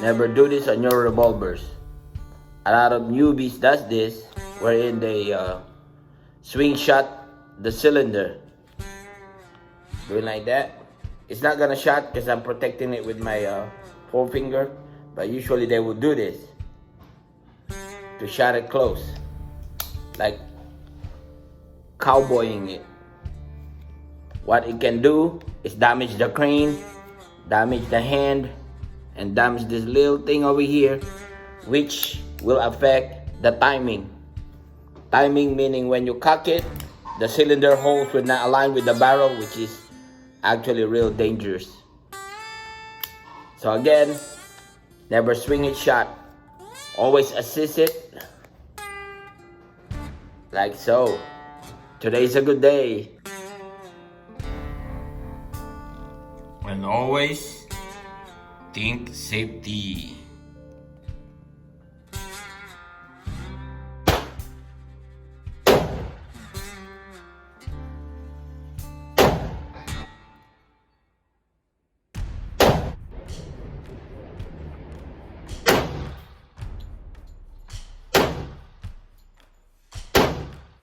Never do this on your revolvers. A lot of newbies does this, wherein they swing shot the cylinder. Doing like that. It's not gonna shot because I'm protecting it with my forefinger, but usually they will do this to shot it close, like cowboying it. What it can do is damage the crane, damage the hand, and damage this little thing over here, which will affect the timing. Timing meaning when you cock it, the cylinder holes will not align with the barrel, which is actually real dangerous. So again, never swing it shot. Always assist it, like so. Today's a good day. And always think safety.